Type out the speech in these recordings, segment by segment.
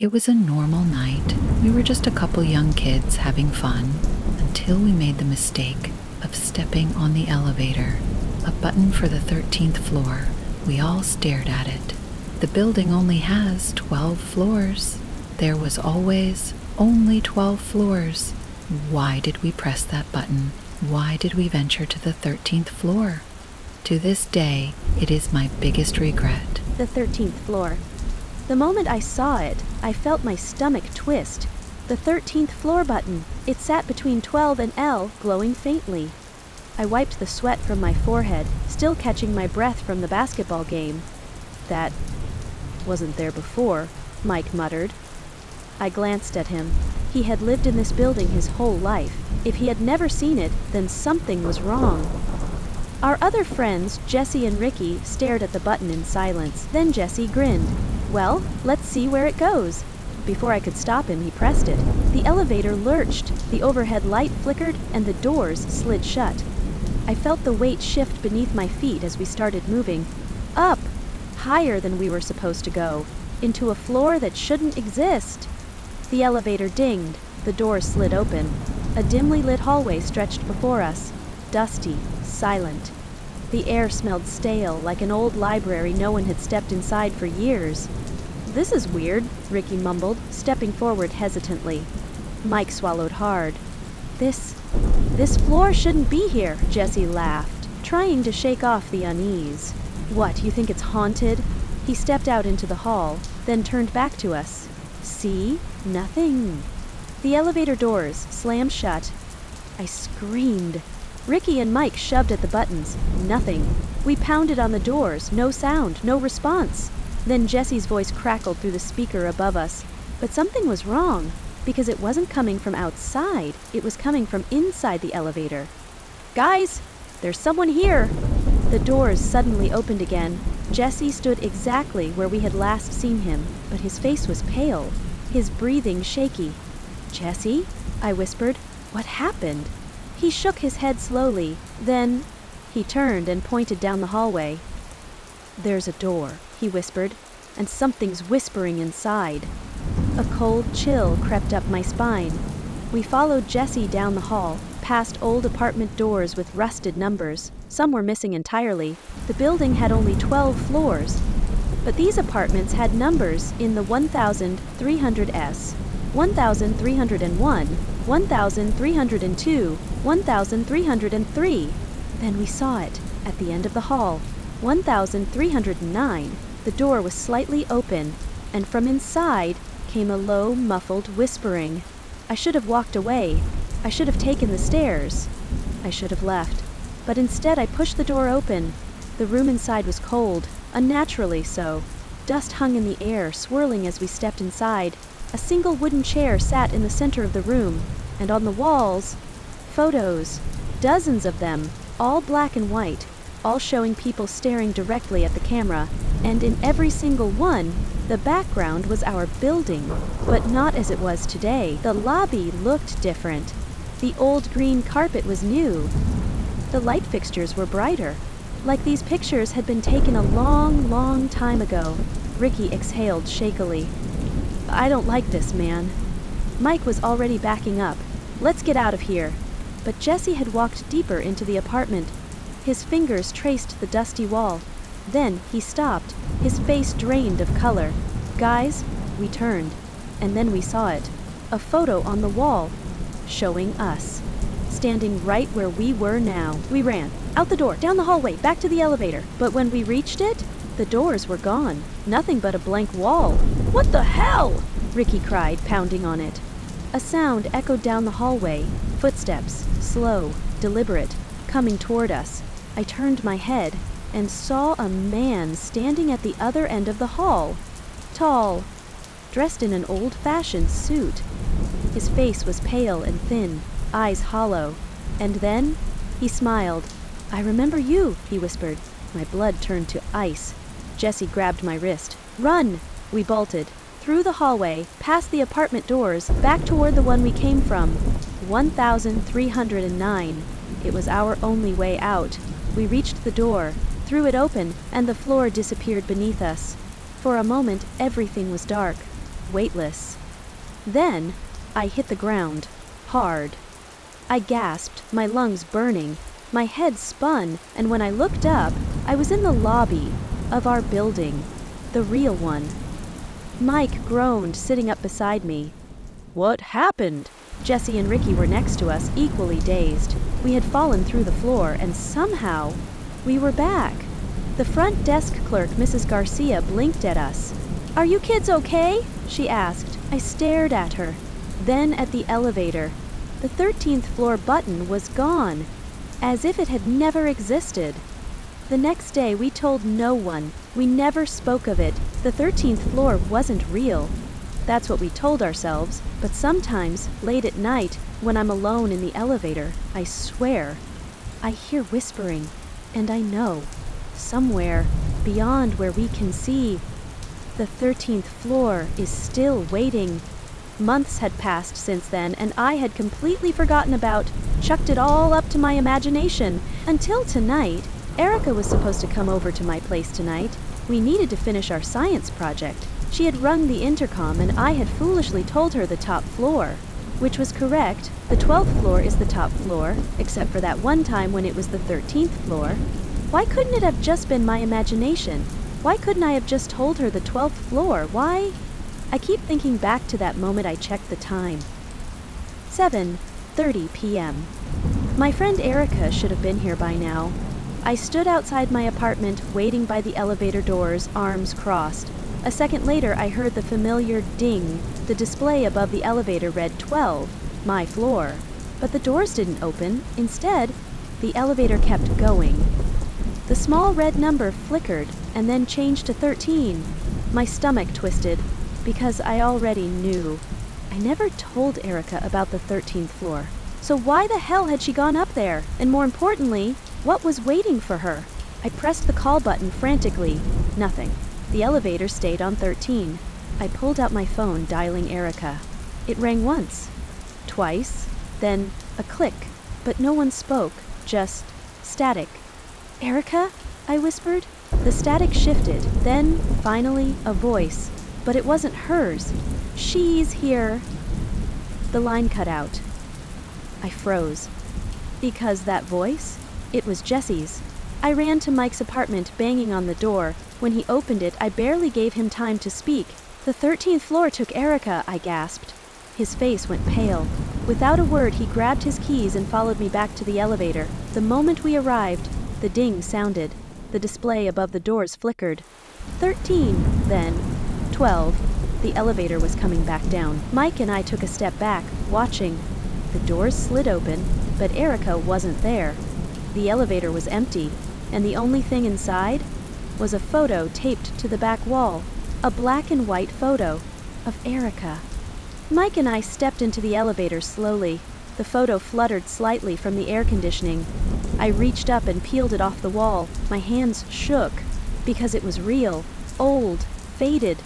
It was a normal night. We were just a couple young kids having fun until we made the mistake of stepping on the elevator, a button for the 13th floor. We all stared at it. The building only has 12 floors. There was always only 12 floors. Why did we press that button? Why did we venture to the 13th floor? To this day, it is my biggest regret. The 13th floor. The moment I saw it, I felt my stomach twist. The 13th floor button. It sat between 12 and L, glowing faintly. I wiped the sweat from my forehead, still catching my breath from the basketball game. That wasn't there before, Mike muttered. I glanced at him. He had lived in this building his whole life. If he had never seen it, then something was wrong. Our other friends, Jesse and Ricky, stared at the button in silence. Then Jesse grinned. Well, let's see where it goes. Before I could stop him, he pressed it. The elevator lurched, the overhead light flickered, and the doors slid shut. I felt the weight shift beneath my feet as we started moving. Up! Higher than we were supposed to go. Into a floor that shouldn't exist. The elevator dinged. The doors slid open. A dimly lit hallway stretched before us. Dusty, silent. The air smelled stale, like an old library no one had stepped inside for years. This is weird, Ricky mumbled, stepping forward hesitantly. Mike swallowed hard. This floor shouldn't be here, Jesse laughed, trying to shake off the unease. What, you think it's haunted? He stepped out into the hall, then turned back to us. See? Nothing. The elevator doors slammed shut. I screamed. Ricky and Mike shoved at the buttons. Nothing. We pounded on the doors. No sound. No response. Then Jesse's voice crackled through the speaker above us. But something was wrong, because it wasn't coming from outside. It was coming from inside the elevator. Guys, there's someone here. The doors suddenly opened again. Jesse stood exactly where we had last seen him, but his face was pale, his breathing shaky. Jesse? I whispered. What happened? He shook his head slowly. Then he turned and pointed down the hallway. There's a door, he whispered, and something's whispering inside. A cold chill crept up my spine. We followed Jesse down the hall, past old apartment doors with rusted numbers. Some were missing entirely. The building had only 12 floors. But these apartments had numbers in the 1300s, 1301, 1302, 1303. Then we saw it, at the end of the hall. 1309. The door was slightly open, and from inside came a low, muffled whispering. I should have walked away. I should have taken the stairs. I should have left. But instead I pushed the door open. The room inside was cold, unnaturally so. Dust hung in the air, swirling as we stepped inside. A single wooden chair sat in the center of the room, and on the walls, photos. Dozens of them, all black and white, all showing people staring directly at the camera. And in every single one, the background was our building, but not as it was today. The lobby looked different. The old green carpet was new. The light fixtures were brighter, like these pictures had been taken a long, long time ago. Ricky exhaled shakily. I don't like this, man. Mike was already backing up. Let's get out of here. But Jesse had walked deeper into the apartment. His fingers traced the dusty wall. Then he stopped, his face drained of color. Guys, we turned, and then we saw it. A photo on the wall, showing us, standing right where we were now. We ran, out the door, down the hallway, back to the elevator. But when we reached it, the doors were gone. Nothing but a blank wall. What the hell? Ricky cried, pounding on it. A sound echoed down the hallway. Footsteps, slow, deliberate, coming toward us. I turned my head and saw a man standing at the other end of the hall. Tall, dressed in an old-fashioned suit. His face was pale and thin, eyes hollow. And then he smiled. I remember you, he whispered. My blood turned to ice. Jesse grabbed my wrist. Run! We bolted. Through the hallway, past the apartment doors, back toward the one we came from. 1309. It was our only way out. We reached the door, threw it open, and the floor disappeared beneath us. For a moment, everything was dark. weightless. Then, I hit the ground, hard. I gasped, my lungs burning, my head spun, and when I looked up, I was in the lobby of our building, the real one. Mike groaned, sitting up beside me. "What happened?" Jesse and Ricky were next to us, equally dazed. We had fallen through the floor, and somehow, we were back. The front desk clerk, Mrs. Garcia, blinked at us. "Are you kids okay?" she asked. I stared at her. Then at the elevator. The 13th floor button was gone, as if it had never existed. The next day, we told no one. We never spoke of it. The 13th floor wasn't real. That's what we told ourselves, but sometimes, late at night, when I'm alone in the elevator, I swear, I hear whispering, and I know, somewhere, beyond where we can see, the 13th floor is still waiting. Months had passed since then, and I had completely forgotten about, chucked it all up to my imagination, until tonight. Erica was supposed to come over to my place tonight. We needed to finish our science project. She had rung the intercom, and I had foolishly told her the top floor, which was correct. The 12th floor is the top floor, except for that one time when it was the 13th floor. Why couldn't it have just been my imagination? Why couldn't I have just told her the 12th floor? Why? I keep thinking back to that moment I checked the time. 7:30 p.m. My friend Erica should have been here by now. I stood outside my apartment, waiting by the elevator doors, arms crossed. A second later, I heard the familiar ding. The display above the elevator read 12, my floor. But the doors didn't open. Instead, the elevator kept going. The small red number flickered and then changed to 13. My stomach twisted, because I already knew. I never told Erica about the 13th floor. So why the hell had she gone up there? And more importantly, what was waiting for her? I pressed the call button frantically. Nothing. The elevator stayed on 13. I pulled out my phone, dialing Erica. It rang once, twice, then a click, but no one spoke, just static. "Erica?" I whispered. The static shifted, then, finally, a voice, but it wasn't hers. "She's here." The line cut out. I froze. Because that voice? It was Jesse's. I ran to Mike's apartment, banging on the door. When he opened it, I barely gave him time to speak. "The 13th floor took Erica," I gasped. His face went pale. Without a word, he grabbed his keys and followed me back to the elevator. The moment we arrived, the ding sounded. The display above the doors flickered. 13, then 12. The elevator was coming back down. Mike and I took a step back, watching. The doors slid open, but Erica wasn't there. The elevator was empty, and the only thing inside was a photo taped to the back wall. A black and white photo of Erica. Mike and I stepped into the elevator slowly. The photo fluttered slightly from the air conditioning. I reached up and peeled it off the wall. My hands shook, because it was real, old, faded.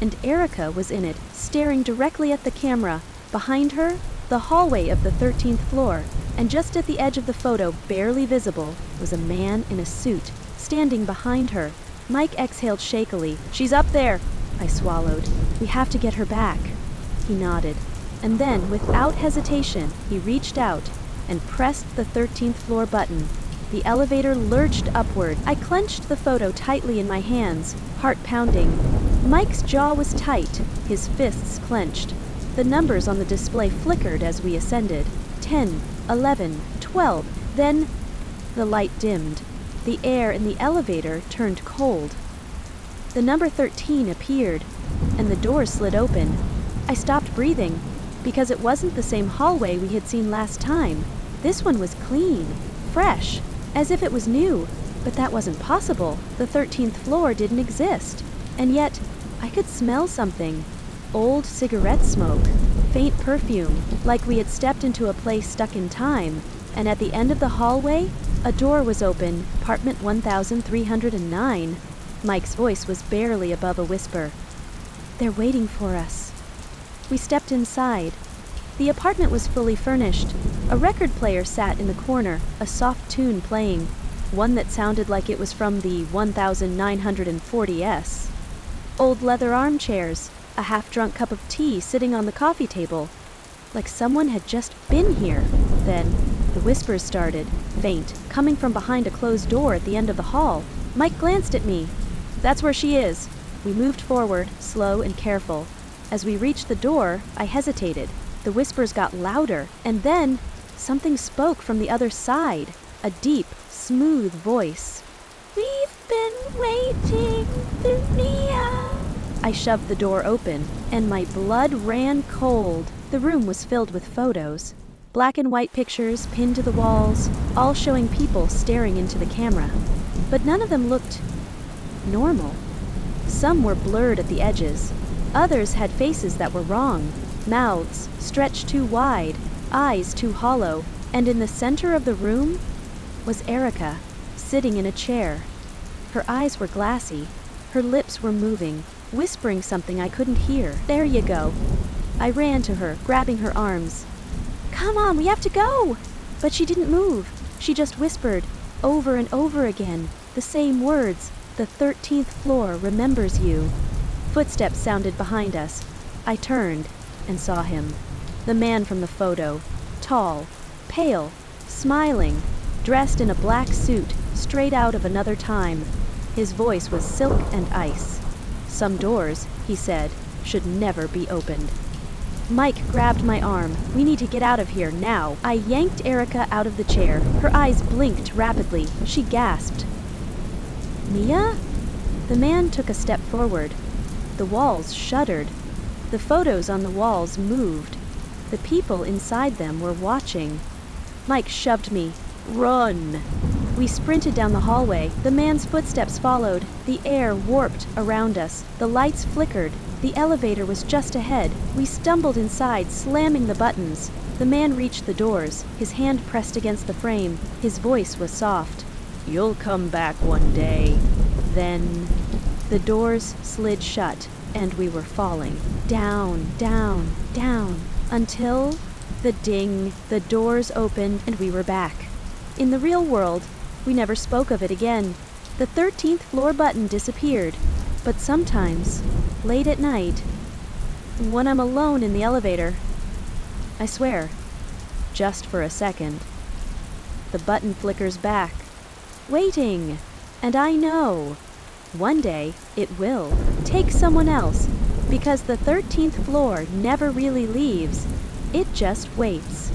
And Erica was in it, staring directly at the camera. Behind her, the hallway of the 13th floor, and just at the edge of the photo, barely visible, was a man in a suit, standing behind her. Mike exhaled shakily. "She's up there!" I swallowed. "We have to get her back." He nodded. And then, without hesitation, he reached out and pressed the 13th floor button. The elevator lurched upward. I clenched the photo tightly in my hands, heart pounding. Mike's jaw was tight, his fists clenched. The numbers on the display flickered as we ascended. 10, 11, 12. Then the light dimmed. The air in the elevator turned cold. The number 13 appeared, and the door slid open. I stopped breathing, because it wasn't the same hallway we had seen last time. This one was clean, fresh, as if it was new. But that wasn't possible. The 13th floor didn't exist. And yet, I could smell something. Old cigarette smoke, faint perfume, like we had stepped into a place stuck in time. And at the end of the hallway, a door was open, apartment 1309. Mike's voice was barely above a whisper. "They're waiting for us." We stepped inside. The apartment was fully furnished. A record player sat in the corner, a soft tune playing, one that sounded like it was from the 1940s. Old leather armchairs. a half-drunk cup of tea sitting on the coffee table, like someone had just been here. Then, the whispers started, faint, coming from behind a closed door at the end of the hall. Mike glanced at me. "That's where she is." We moved forward, slow and careful. As we reached the door, I hesitated. The whispers got louder, and then something spoke from the other side, a deep, smooth voice. "We've been waiting, Thea." I shoved the door open, and my blood ran cold. The room was filled with photos. Black and white pictures pinned to the walls, all showing people staring into the camera. But none of them looked normal. Some were blurred at the edges. Others had faces that were wrong, mouths stretched too wide, eyes too hollow, and in the center of the room was Erica, sitting in a chair. Her eyes were glassy, her lips were moving, whispering something I couldn't hear. "There you go." I ran to her, grabbing her arms. "Come on, we have to go!" But she didn't move. She just whispered, over and over again, the same words. "The 13th floor remembers you." Footsteps sounded behind us. I turned and saw him. The man from the photo. Tall, pale, smiling, dressed in a black suit, straight out of another time. His voice was silk and ice. "Some doors," he said, "should never be opened." Mike grabbed my arm. "We need to get out of here now." I yanked Erica out of the chair. Her eyes blinked rapidly. She gasped. "Mia?" The man took a step forward. The walls shuddered. The photos on the walls moved. The people inside them were watching. Mike shoved me. "Run!" We sprinted down the hallway. The man's footsteps followed. The air warped around us. The lights flickered. The elevator was just ahead. We stumbled inside, slamming the buttons. The man reached the doors, his hand pressed against the frame. His voice was soft. "You'll come back one day." Then the doors slid shut, and we were falling. Down, down, down, until the ding, the doors opened, and we were back. In the real world, we never spoke of it again. The 13th floor button disappeared. But sometimes, late at night, when I'm alone in the elevator, I swear, just for a second, the button flickers back, waiting, and I know, one day it will take someone else, because the 13th floor never really leaves, it just waits.